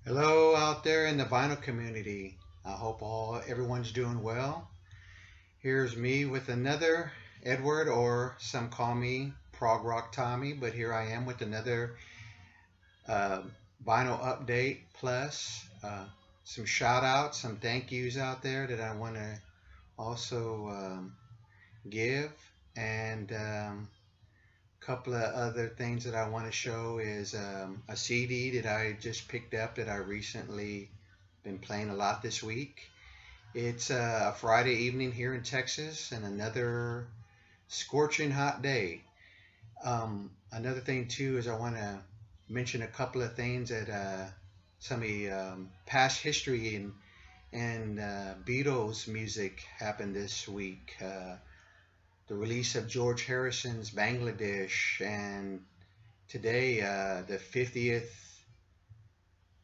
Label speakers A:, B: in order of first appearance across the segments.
A: Hello out there in the vinyl community. I hope everyone's doing well. Here's me with another Edward, or some call me Prog Rock Tommy, but here I am with another uh, vinyl update plus some shout outs, some thank yous out there that I want to also give, and couple of other things that I want to show is a CD that I just picked up that I recently been playing a lot this week. It's a Friday evening here in Texas and another scorching hot day. Another thing too is I want to mention a couple of things that some of the past history and Beatles music happened this week. The release of George Harrison's Bangladesh, and today the 50th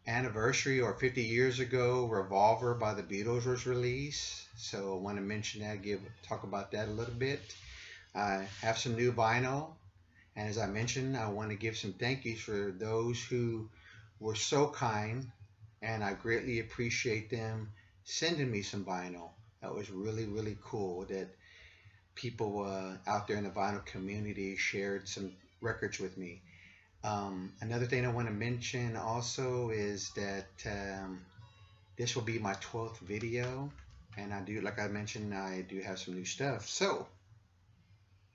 A: anniversary, or 50 years ago, Revolver by the Beatles was released. So I want to mention that, talk about that a little bit. I have some new vinyl, and as I mentioned, I want to give some thank yous for those who were so kind, and I greatly appreciate them sending me some vinyl. That was really, really cool that people out there in the vinyl community shared some records with me. Another thing I want to mention also is that this will be my 12th video, and like I mentioned, I do have some new stuff. So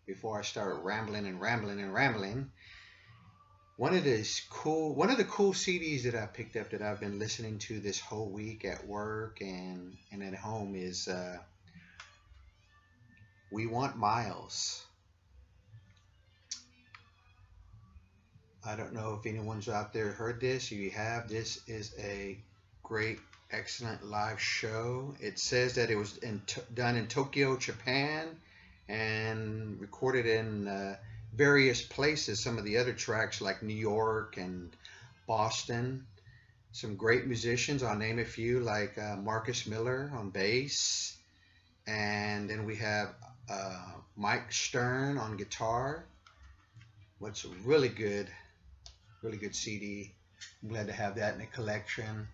A: before I start rambling and rambling and rambling, one of the cool CDs that I picked up that I've been listening to this whole week at work and at home is We Want Miles. I don't know if anyone's out there heard this. If you have, this is a great, excellent live show. It says that it was done in Tokyo, Japan, and recorded in various places. Some of the other tracks, like New York and Boston. Some great musicians. I'll name a few, like Marcus Miller on bass. And then we have Mike Stern on guitar. What's really good CD. I'm glad to have that in the collection.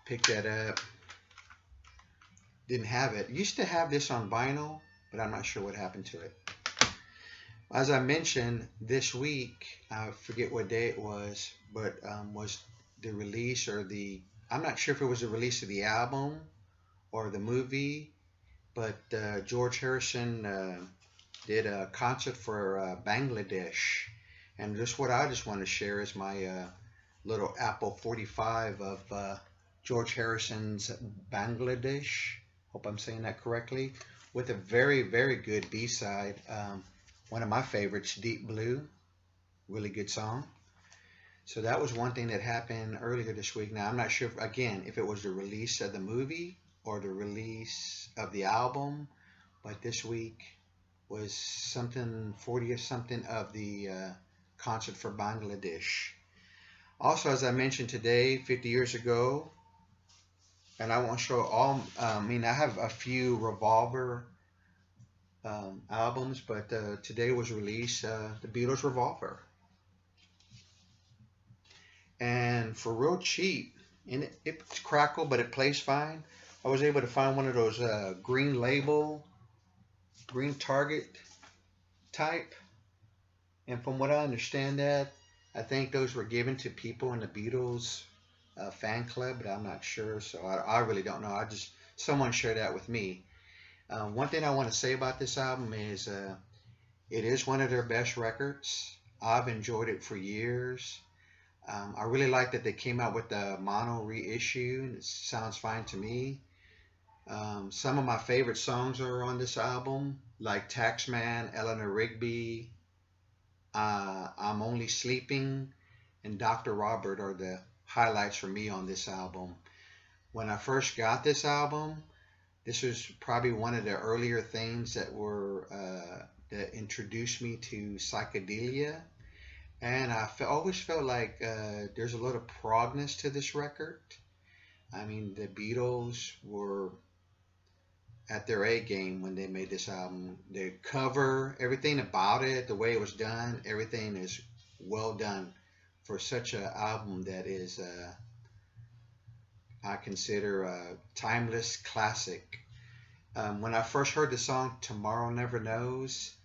A: Pick that up. Didn't have it. Used to have this on vinyl, but I'm not sure what happened to it. As I mentioned, this week, I forget what day it was, but was the release I'm not sure if it was the release of the album or the movie, but George Harrison did a concert for Bangladesh. And what I just want to share is my little Apple 45 of George Harrison's Bangladesh. Hope I'm saying that correctly. With a very, very good B-side. One of my favorites, Deep Blue. Really good song. So that was one thing that happened earlier this week. Now, I'm not sure, if it was the release of the movie or the release of the album. But this week was something 40 or something of the concert for Bangladesh. Also, as I mentioned today, 50 years ago, and I won't show all, I have a few Revolver albums, but today was released the Beatles Revolver. And for real cheap, and it's crackle, but it plays fine. I was able to find one of those green label, green target type. And from what I understand, I think those were given to people in the Beatles fan club, but I'm not sure, so I really don't know. Someone shared that with me. One thing I want to say about this album is it is one of their best records. I've enjoyed it for years. I really like that they came out with the mono reissue, and it sounds fine to me. Some of my favorite songs are on this album, like Taxman, Eleanor Rigby, I'm Only Sleeping, and Dr. Robert are the highlights for me on this album. When I first got this album, this was probably one of the earlier things that introduced me to psychedelia, and always felt like there's a little progness to this record. The Beatles were at their A game when they made this album. The cover, everything about it, the way it was done, everything is well done for such an album that is I consider a timeless classic. When I first heard the song "Tomorrow Never Knows"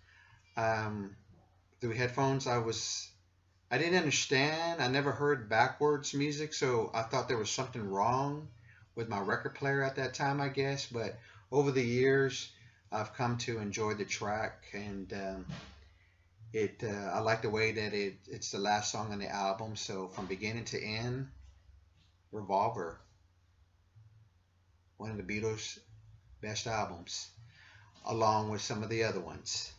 A: um, through headphones, I didn't understand. I never heard backwards music, so I thought there was something wrong with my record player at that time, I guess. But over the years, I've come to enjoy the track, and it I like the way that it's the last song on the album. So from beginning to end, Revolver, one of the Beatles' best albums, along with some of the other ones.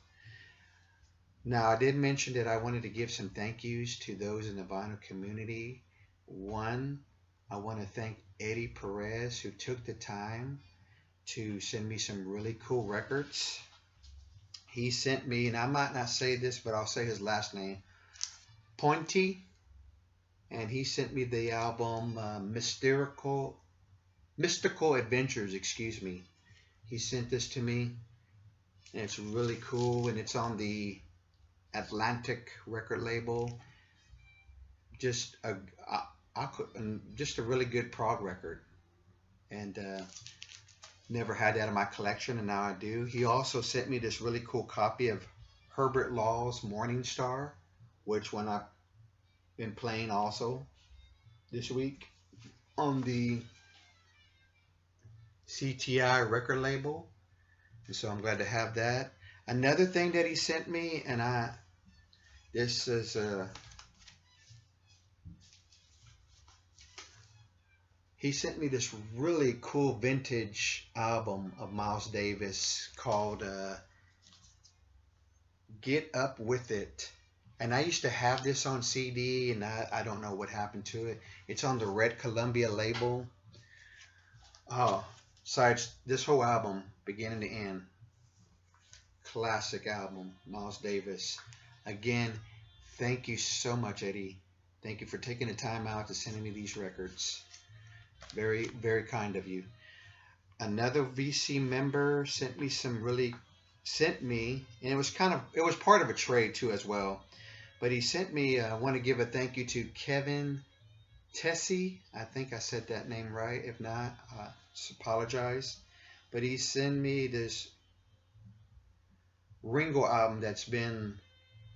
A: Now, I did mention that I wanted to give some thank yous to those in the vinyl community. One, I want to thank Eddie Perez, who took the time to send me some really cool records. He sent me, and I might not say this, but I'll say his last name, Pointy, and he sent me the album Mystical Adventures, excuse me. He sent this to me, and it's really cool, and it's on the Atlantic record label. Just a just a really good prog record, and never had that in my collection, and now I do. He also sent me this really cool copy of Herbert Law's Morning Star, which one I've been playing also this week on the CTI record label, and so I'm glad to have that. Another thing that he sent me, and this is he sent me this really cool vintage album of Miles Davis called Get Up With It. And I used to have this on CD, and I don't know what happened to it. It's on the Red Columbia label. Oh, besides this whole album, beginning to end, classic album, Miles Davis. Again, thank you so much, Eddie. Thank you for taking the time out to send me these records. Very, very kind of you. Another VC member sent me, and it was part of a trade too as well. But he sent me. I want to give a thank you to Kevin Tessie. I think I said that name right. If not, I apologize. But he sent me this Ringo album that's been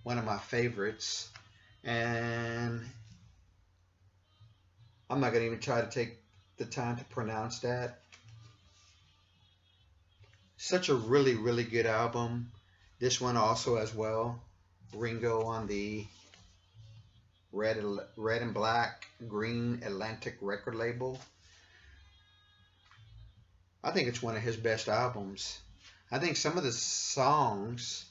A: one of my favorites, and I'm not gonna even try to take the time to pronounce that. Such a really, really good album. This one also as well. Ringo on the red and black green Atlantic record label. I think it's one of his best albums. I think some of the songs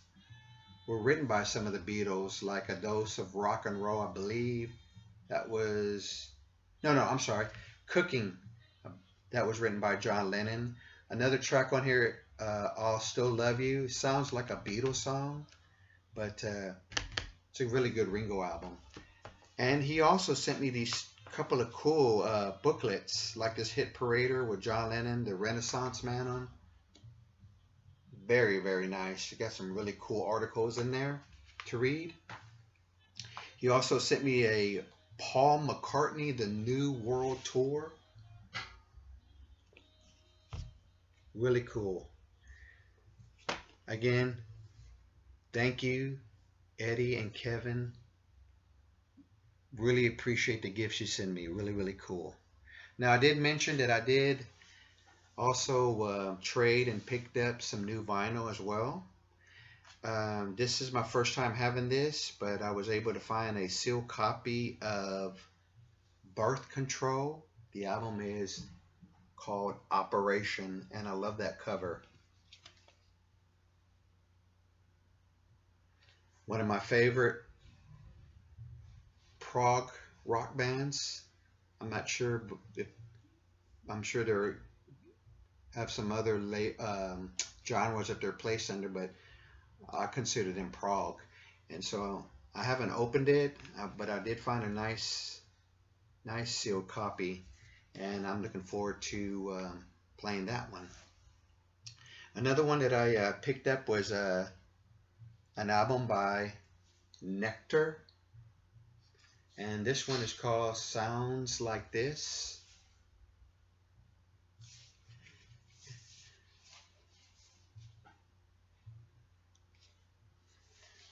A: were written by some of the Beatles, like A Dose of Rock and Roll, I believe. That was no, I'm sorry, Cooking. That was written by John Lennon. Another track on here, I'll Still Love You. Sounds like a Beatles song, but it's a really good Ringo album. And he also sent me these couple of cool booklets, like this Hit Parader with John Lennon, the Renaissance Man on. Very, very nice. You got some really cool articles in there to read. He also sent me a Paul McCartney, The New World Tour. Really cool. Again, thank you, Eddie and Kevin. Really appreciate the gifts you send me. Really, really cool. Now, I did mention that I did also trade and picked up some new vinyl as well. This is my first time having this, but I was able to find a sealed copy of Birth Control. The album is called Operation, and I love that cover. One of my favorite prog rock bands. I'm not sure if I'm sure they have some other genres that they're placed under, but I consider them prog. And so I haven't opened it, but I did find a nice sealed copy, and I'm looking forward to playing that one. Another one that I picked up was an album by Nectar, and this one is called Sounds Like This.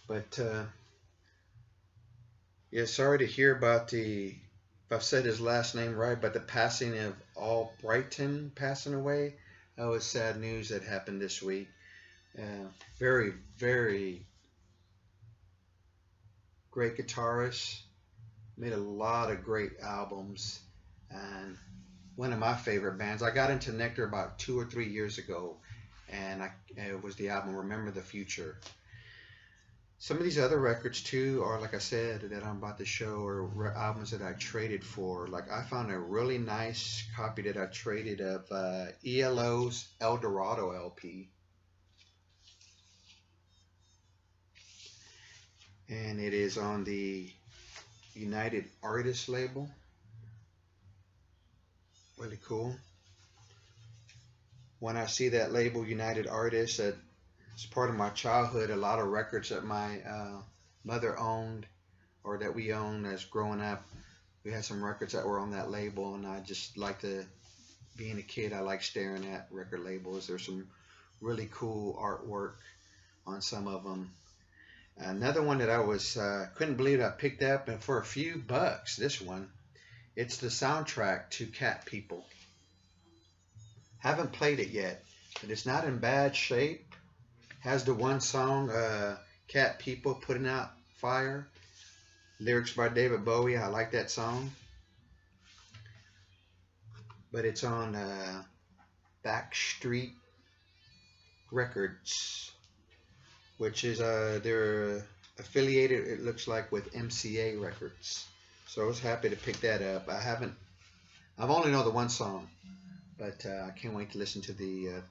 A: But yeah, sorry to hear about if I've said his last name right, but the passing of Albrighton passing away. That was sad news that happened this week. Very, very great guitarist. Made a lot of great albums. And one of my favorite bands. I got into Nectar about 2 or 3 years ago, and it was the album Remember the Future. Some of these other records too are, like I said, that I'm about to show are albums that I traded for. Like I found a really nice copy that I traded of ELO's El Dorado LP, and it is on the United Artists label. Really cool. When I see that label, United Artists, that it's part of my childhood. A lot of records that my mother owned or that we owned as growing up. We had some records that were on that label, and I just like to, being a kid, I like staring at record labels. There's some really cool artwork on some of them. Another one that I was couldn't believe I picked up, and for a few bucks, this one. It's the soundtrack to Cat People. Haven't played it yet, but it's not in bad shape. Has the one song, Cat People, Putting Out Fire. Lyrics by David Bowie. I like that song. But it's on Backstreet Records, which is they're affiliated, it looks like, with MCA Records. So I was happy to pick that up. I've only know the one song, but I can't wait to listen to the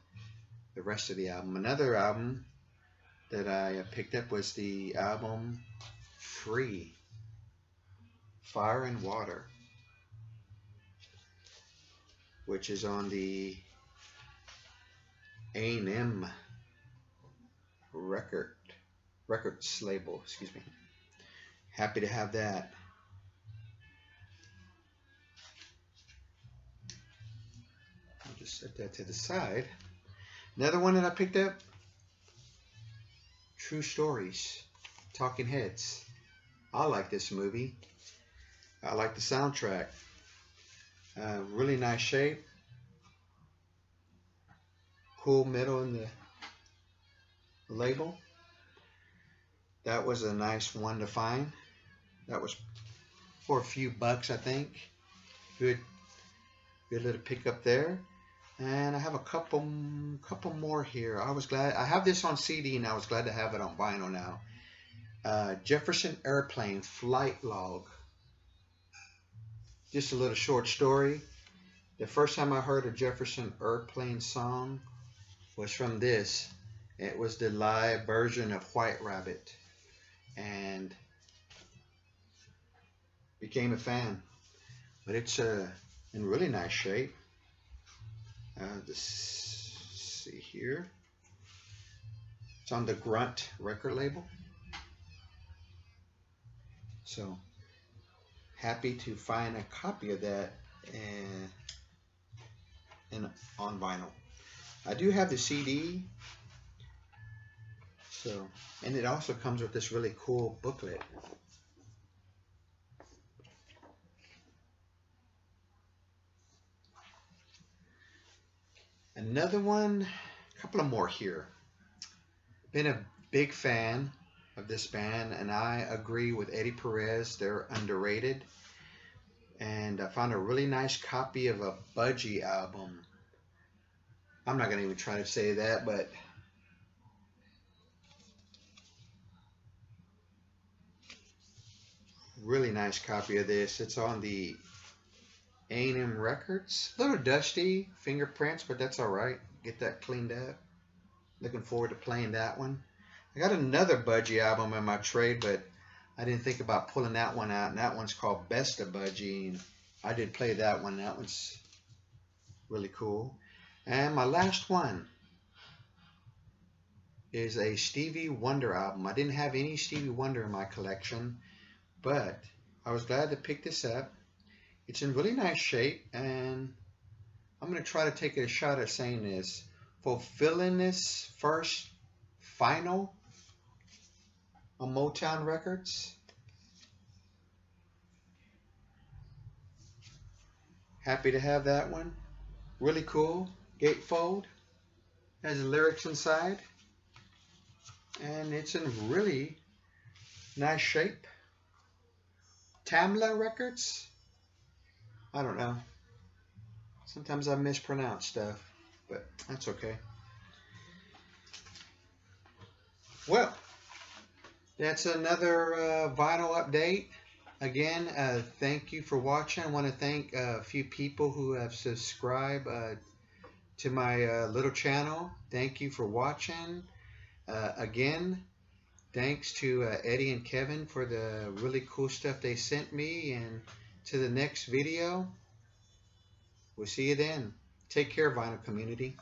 A: rest of the album. Another album that I picked up was the album Free, Fire and Water, which is on the A&M Records label. Excuse me. Happy to have that. I'll just set that to the side. Another one that I picked up, True Stories, Talking Heads. I like this movie. I like the soundtrack. Really nice shape. Cool metal in the label. That was a nice one to find. That was for a few bucks, I think. Good little pickup there. And I have a couple more here. I was glad I have this on CD, and I was glad to have it on vinyl now. Jefferson Airplane Flight Log. Just a little short story. The first time I heard a Jefferson Airplane song was from this. It was the live version of White Rabbit, and became a fan. But it's in really nice shape. Let's see here. It's on the Grunt record label. So happy to find a copy of that on vinyl. I do have the CD. So, and it also comes with this really cool booklet. Another one, a couple of more here. Been a big fan of this band, and I agree with Eddie Perez. They're underrated. And I found a really nice copy of a Budgie album. I'm not going to even try to say that, but really nice copy of this. It's on the A&M Records. A little dusty, fingerprints, but that's all right. Get that cleaned up. Looking forward to playing that one. I got another Budgie album in my trade, but I didn't think about pulling that one out, and that one's called Best of Budgie. And I did play that one. That one's really cool. And my last one is a Stevie Wonder album. I didn't have any Stevie Wonder in my collection, but I was glad to pick this up. It's in really nice shape, and I'm going to try to take a shot at saying this. Fulfilling this first final on Motown Records. Happy to have that one. Really cool. Gatefold. Has the lyrics inside. And it's in really nice shape. Tamla Records. I don't know. Sometimes I mispronounce stuff, but that's okay. Well, that's another vinyl update. Again, thank you for watching. I want to thank a few people who have subscribed to my little channel. Thank you for watching. Again, thanks to Eddie and Kevin for the really cool stuff they sent me. And to the next video. We'll see you then. Take care, vinyl community.